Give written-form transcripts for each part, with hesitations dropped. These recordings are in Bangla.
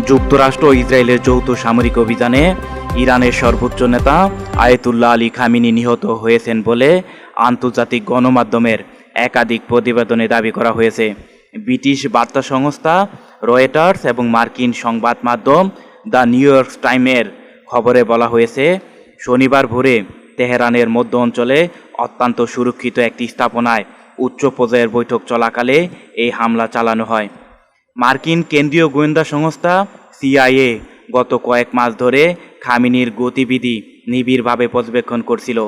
যুক্তরাষ্ট্র ও ইসরায়েলের যৌথ সামরিক অভিযানে ইরানের সর্বোচ্চ নেতা আয়াতুল্লাহ আলী খামেনি নিহত হয়েছেন বলে আন্তর্জাতিক গণমাধ্যমের একাধিক প্রতিবেদনে দাবি করা হয়েছে। ব্রিটিশ বার্তা সংস্থা রয়টার্স এবং মার্কিন সংবাদ মাধ্যম দ্য নিউ ইয়র্ক টাইমের খবরে বলা হয়েছে, শনিবার ভোরে তেহরানের মধ্য অঞ্চলে অত্যন্ত সুরক্ষিত একটি স্থাপনায় উচ্চ পর্যায়ের বৈঠক চলাকালে এই হামলা চালানো হয়। মার্কিন কেন্দ্রীয় গোয়েন্দা সংস্থা সিআইএ গত কয়েক মাস ধরে খামেনির গতিবিধি নিবিড়ভাবে পর্যবেক্ষণ করছিল।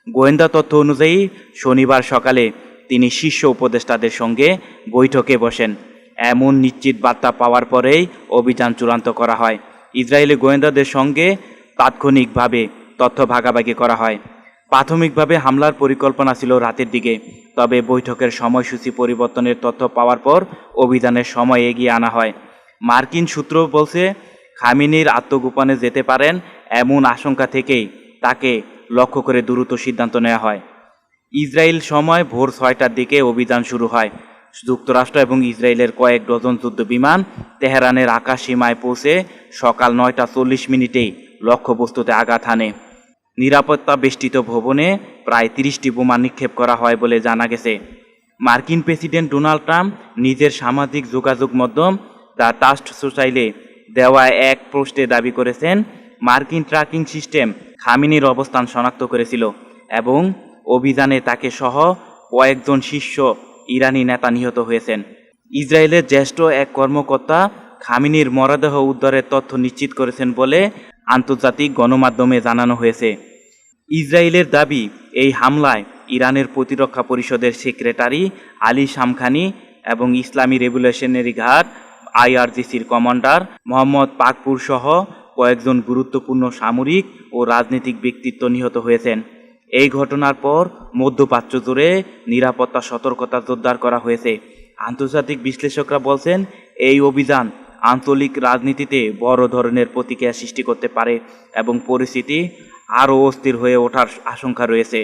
গোয়েন্দা তথ্য অনুযায়ী শনিবার সকালে তিনি শীর্ষ উপদেষ্টাদের সঙ্গে বৈঠকে বসেন। এমন নিশ্চিত বার্তা পাওয়ার পরেই অভিযান চূড়ান্ত করা হয়। ইসরায়েলি গোয়েন্দাদের সঙ্গে তাৎক্ষণিকভাবে তথ্য ভাগাভাগি করা হয়। প্রাথমিকভাবে হামলার পরিকল্পনা ছিল রাতের দিকে, তবে বৈঠকের সময়সূচি পরিবর্তনের তথ্য পাওয়ার পর অভিযানের সময় এগিয়ে আনা হয়। মার্কিন সূত্র বলছে, খামেনির আত্মগোপনে যেতে পারেন এমন আশঙ্কা থেকেই তাকে লক্ষ্য করে দ্রুত সিদ্ধান্ত নেওয়া হয়। ইসরায়েল সময় ভোর 6টার দিকে অভিযান শুরু হয়। যুক্তরাষ্ট্র এবং ইসরায়েলের কয়েক ডজন যুদ্ধ বিমান তেহরানের আকাশ সীমায় পৌঁছে সকাল 9টা 40 মিনিটেই লক্ষ্যবস্তুতে আঘাত হানে। নিরাপত্তা বেষ্টিত ভবনে প্রায় 30টি বোমা নিক্ষেপ করা হয় বলে জানা গেছে। মার্কিন প্রেসিডেন্ট ডোনাল্ড ট্রাম্প নিজের সামাজিক যোগাযোগ মাধ্যম দ্য ট্রাস্ট সোশ্যালে দেওয়া এক পোস্টে দাবি করেছেন, মার্কিন ট্র্যাকিং সিস্টেম খামেনির অবস্থান শনাক্ত করেছিল এবং অভিযানে তাকে সহ কয়েকজন শীর্ষ ইরানি নেতা নিহত হয়েছেন। ইসরায়েলের জ্যেষ্ঠ এক কর্মকর্তা খামেনির মরদেহ উদ্ধারের তথ্য নিশ্চিত করেছেন বলে আন্তর্জাতিক গণমাধ্যমে জানানো হয়েছে। ইসরায়েলের দাবি, এই হামলায় ইরানের প্রতিরক্ষা পরিষদের সেক্রেটারি আলী শামখানি এবং ইসলামী রেভলিউশনারি গার্ড আইআরজিসির কমান্ডার মোহাম্মদ পাকপুর সহ কয়েকজন গুরুত্বপূর্ণ সামরিক ও রাজনৈতিক ব্যক্তিত্ব নিহত হয়েছেন। এই ঘটনার পর মধ্যপ্রাচ্য জুড়ে নিরাপত্তা সতর্কতা জোরদার করা হয়েছে। আন্তর্জাতিক বিশ্লেষকরা বলছেন, এই অভিযান আঞ্চলিক রাজনীতিতে বড় ধরনের প্রতিক্রিয়া সৃষ্টি করতে পারে এবং পরিস্থিতি আরও অস্থির হয়ে ওঠার আশঙ্কা রয়েছে।